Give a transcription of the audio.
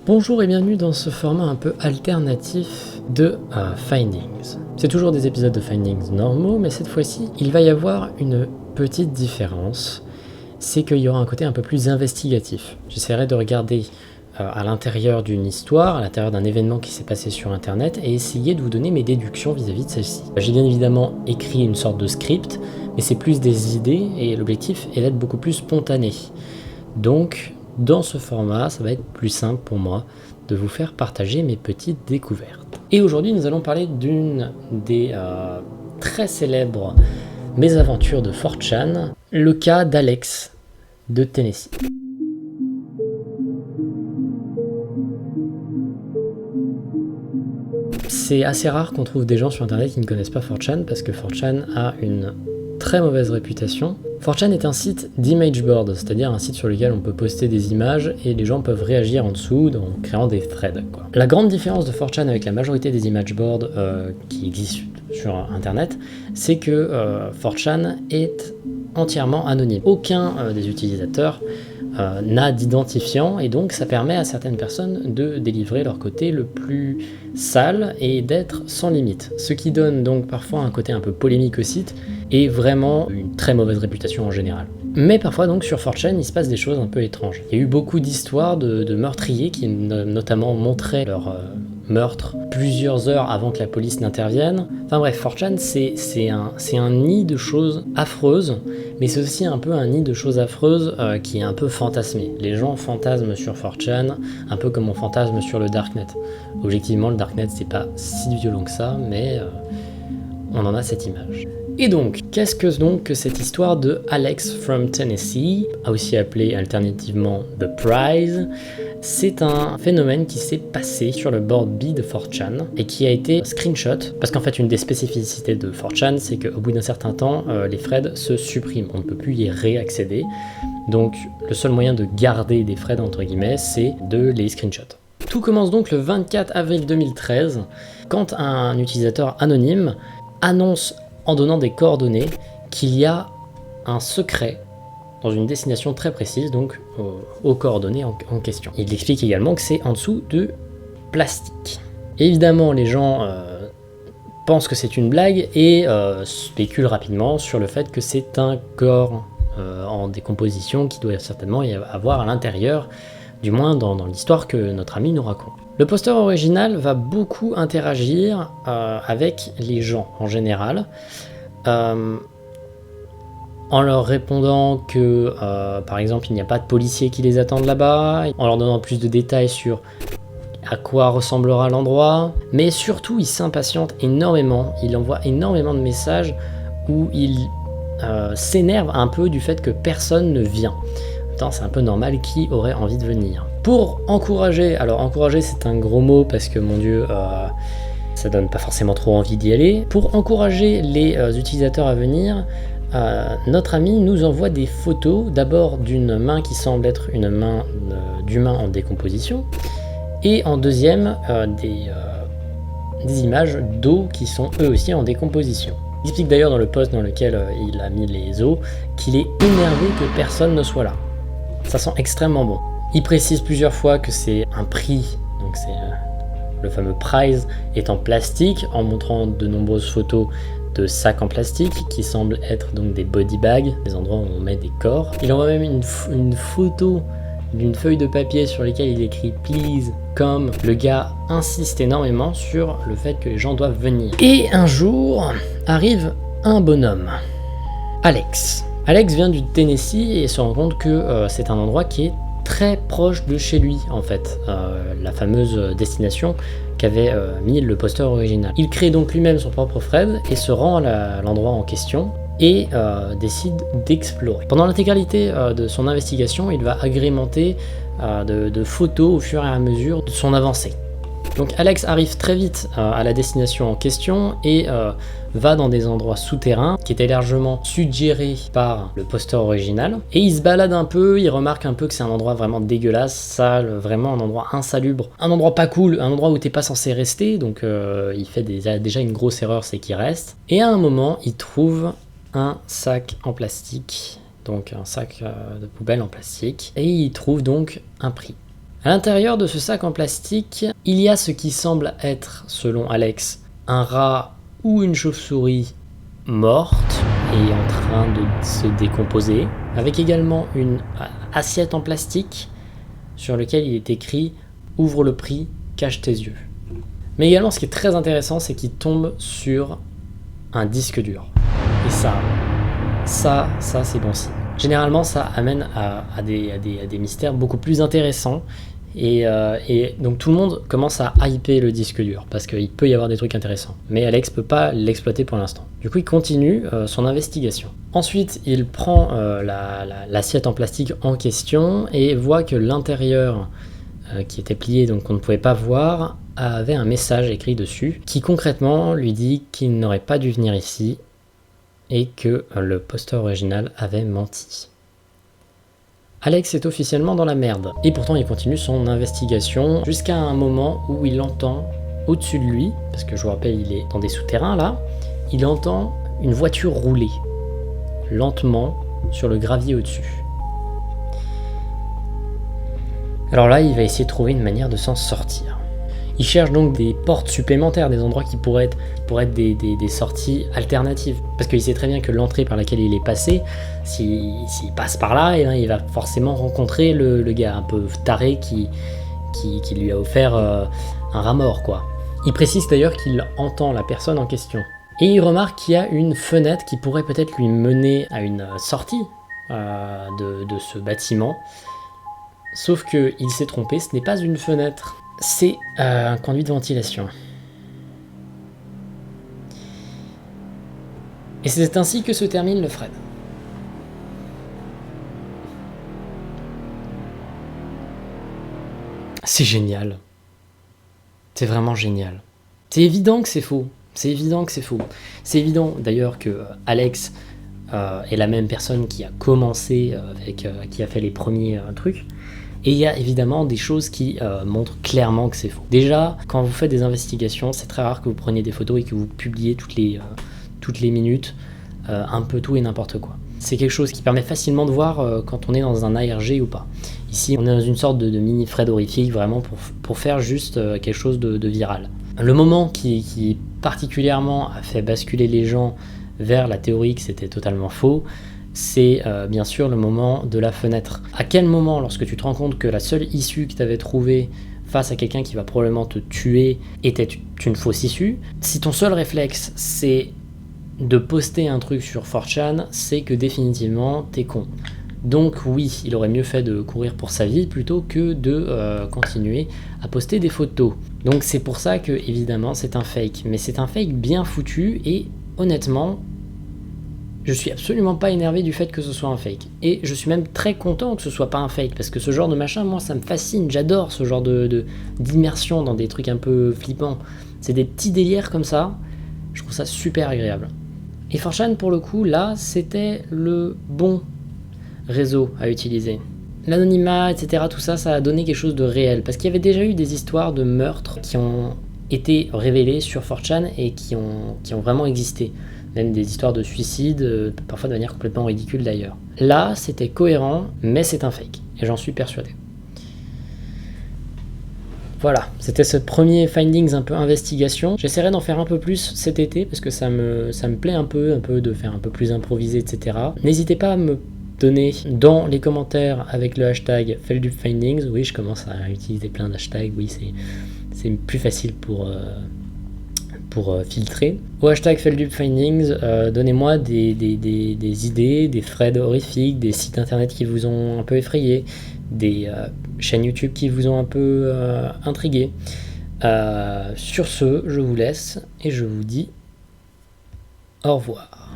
Bonjour et bienvenue dans ce format un peu alternatif de Findings. C'est toujours des épisodes de Findings normaux, mais cette fois-ci, il va y avoir une petite différence. C'est qu'il y aura un côté un peu plus investigatif. J'essaierai de regarder à l'intérieur d'une histoire, à l'intérieur d'un événement qui s'est passé sur Internet, et essayer de vous donner mes déductions vis-à-vis de celle-ci. J'ai bien évidemment écrit une sorte de script, mais c'est plus des idées, et l'objectif est d'être beaucoup plus spontané. Donc, dans ce format, ça va être plus simple pour moi de vous faire partager mes petites découvertes. Et aujourd'hui, nous allons parler d'une des très célèbres mésaventures de 4chan, le cas d'Alex de Tennessee. C'est assez rare qu'on trouve des gens sur internet qui ne connaissent pas 4chan parce que 4chan a une très mauvaise réputation. 4chan est un site d'image board, c'est-à-dire un site sur lequel on peut poster des images et les gens peuvent réagir en dessous en créant des threads, quoi. La grande différence de 4chan avec la majorité des image boards qui existent sur internet, c'est que 4chan est entièrement anonyme. Aucun des utilisateurs n'a d'identifiant et donc ça permet à certaines personnes de délivrer leur côté le plus sale et d'être sans limite. Ce qui donne donc parfois un côté un peu polémique au site et vraiment une très mauvaise réputation en général. Mais parfois donc sur 4chan il se passe des choses un peu étranges. Il y a eu beaucoup d'histoires de meurtriers qui notamment montraient leur meurtre plusieurs heures avant que la police n'intervienne. Enfin bref, 4chan c'est un nid de choses affreuses, mais c'est aussi un peu un nid de choses affreuses qui est un peu fantasmé. Les gens fantasment sur 4chan, un peu comme on fantasme sur le Darknet. Objectivement, le Darknet c'est pas si violent que ça, mais on en a cette image. Et donc, qu'est-ce que cette histoire de Alex from Tennessee, aussi appelé alternativement The Prize? C'est un phénomène qui s'est passé sur le board B de 4chan et qui a été screenshot, parce qu'en fait une des spécificités de 4chan c'est qu'au bout d'un certain temps les threads se suppriment, on ne peut plus y réaccéder, donc le seul moyen de garder des threads entre guillemets c'est de les screenshot. Tout commence donc le 24 avril 2013 quand un utilisateur anonyme annonce en donnant des coordonnées qu'il y a un secret dans une destination très précise, donc aux coordonnées en question. Il explique également que c'est en dessous de plastique. Évidemment, les gens pensent que c'est une blague et spéculent rapidement sur le fait que c'est un corps en décomposition qui doit certainement y avoir à l'intérieur, du moins dans l'histoire que notre ami nous raconte. Le poster original va beaucoup interagir avec les gens en général, en leur répondant que, par exemple, il n'y a pas de policiers qui les attendent là-bas, en leur donnant plus de détails sur à quoi ressemblera l'endroit, mais surtout il s'impatiente énormément, il envoie énormément de messages où il s'énerve un peu du fait que personne ne vient. C'est un peu normal, qui aurait envie de venir. Pour encourager, alors encourager c'est un gros mot parce que mon dieu, ça donne pas forcément trop envie d'y aller. Pour encourager les utilisateurs à venir, notre ami nous envoie des photos, d'abord d'une main qui semble être une main d'humain en décomposition, et en deuxième des images d'os qui sont eux aussi en décomposition. Il explique d'ailleurs dans le post dans lequel il a mis les os qu'il est énervé que personne ne soit là. Ça sent extrêmement bon. Il précise plusieurs fois que c'est un prix, donc c'est le fameux prize, est en plastique, en montrant de nombreuses photos de sacs en plastique qui semblent être donc des body bags, des endroits où on met des corps. Il envoie même une photo d'une feuille de papier sur laquelle il écrit « Please come ». Le gars insiste énormément sur le fait que les gens doivent venir. Et un jour arrive un bonhomme, Alex. Alex vient du Tennessee et se rend compte que c'est un endroit qui est très proche de chez lui en fait, la fameuse destination qu'avait mis le poster original. Il crée donc lui-même son propre thread et se rend à l'endroit en question et décide d'explorer. Pendant l'intégralité de son investigation, il va agrémenter de photos au fur et à mesure de son avancée. Donc Alex arrive très vite à la destination en question et va dans des endroits souterrains qui étaient largement suggérés par le poster original. Et il se balade un peu, il remarque un peu que c'est un endroit vraiment dégueulasse, sale, vraiment un endroit insalubre, un endroit pas cool, un endroit où t'es pas censé rester, donc il fait déjà une grosse erreur, c'est qu'il reste. Et à un moment, il trouve un sac en plastique, donc un sac de poubelle en plastique, et il trouve donc un prix. À l'intérieur de ce sac en plastique, il y a ce qui semble être, selon Alex, un rat ou une chauve-souris morte et en train de se décomposer, avec également une assiette en plastique sur laquelle il est écrit « Ouvre le prix, cache tes yeux ». Mais également, ce qui est très intéressant, c'est qu'il tombe sur un disque dur. Et ça c'est bon signe. Généralement, ça amène à des mystères beaucoup plus intéressants. Et donc tout le monde commence à hyper le disque dur parce qu'il peut y avoir des trucs intéressants. Mais Alex peut pas l'exploiter pour l'instant. Du coup, il continue son investigation. Ensuite, il prend l'assiette en plastique en question et voit que l'intérieur qui était plié, donc qu'on ne pouvait pas voir, avait un message écrit dessus qui concrètement lui dit qu'il n'aurait pas dû venir ici et que le posteur original avait menti. Alex est officiellement dans la merde, et pourtant il continue son investigation jusqu'à un moment où il entend au-dessus de lui, parce que je vous rappelle il est dans des souterrains là, il entend une voiture rouler lentement sur le gravier au-dessus. Alors là il va essayer de trouver une manière de s'en sortir. Il cherche donc des portes supplémentaires, des endroits qui pourraient être des sorties alternatives. Parce qu'il sait très bien que l'entrée par laquelle il est passé, s'il passe par là, il va forcément rencontrer le gars un peu taré qui lui a offert un rat mort, quoi. Il précise d'ailleurs qu'il entend la personne en question. Et il remarque qu'il y a une fenêtre qui pourrait peut-être lui mener à une sortie de ce bâtiment. Sauf qu'il s'est trompé, ce n'est pas une fenêtre. C'est un conduit de ventilation. Et c'est ainsi que se termine le Fred. C'est génial. C'est vraiment génial. C'est évident que c'est faux. C'est évident que c'est faux. C'est évident d'ailleurs que Alex est la même personne qui a commencé, qui a fait les premiers trucs. Et il y a évidemment des choses qui montrent clairement que c'est faux. Déjà, quand vous faites des investigations, c'est très rare que vous preniez des photos et que vous publiez toutes les minutes un peu tout et n'importe quoi. C'est quelque chose qui permet facilement de voir quand on est dans un ARG ou pas. Ici, on est dans une sorte de mini Fred horrifique, vraiment pour faire juste quelque chose de viral. Le moment qui particulièrement a fait basculer les gens vers la théorie que c'était totalement faux, c'est bien sûr le moment de la fenêtre. À quel moment, lorsque tu te rends compte que la seule issue que tu avais trouvée face à quelqu'un qui va probablement te tuer était une fausse issue, si ton seul réflexe c'est de poster un truc sur 4chan, c'est que définitivement t'es con. Donc oui, il aurait mieux fait de courir pour sa vie plutôt que de continuer à poster des photos. Donc c'est pour ça que évidemment c'est un fake, mais c'est un fake bien foutu et honnêtement, je suis absolument pas énervé du fait que ce soit un fake. Et je suis même très content que ce soit pas un fake, parce que ce genre de machin, moi, ça me fascine. J'adore ce genre d'immersion dans des trucs un peu flippants. C'est des petits délires comme ça. Je trouve ça super agréable. Et 4chan, pour le coup, là, c'était le bon réseau à utiliser. L'anonymat, etc., tout ça, ça a donné quelque chose de réel. Parce qu'il y avait déjà eu des histoires de meurtres qui ont été révélées sur 4chan et qui ont vraiment existé. Même des histoires de suicide, parfois de manière complètement ridicule d'ailleurs. Là, c'était cohérent, mais c'est un fake, et j'en suis persuadé. Voilà, c'était ce premier findings un peu investigation. J'essaierai d'en faire un peu plus cet été, parce que ça me plaît un peu de faire un peu plus improvisé, etc. N'hésitez pas à me donner dans les commentaires avec le hashtag FeldupFindings. Oui, je commence à utiliser plein d'hashtags, oui, c'est plus facile pour filtrer. Au hashtag FeldupFindings, donnez-moi des idées, des threads horrifiques, des sites internet qui vous ont un peu effrayé, des chaînes YouTube qui vous ont un peu intrigué. Sur ce, je vous laisse et je vous dis au revoir.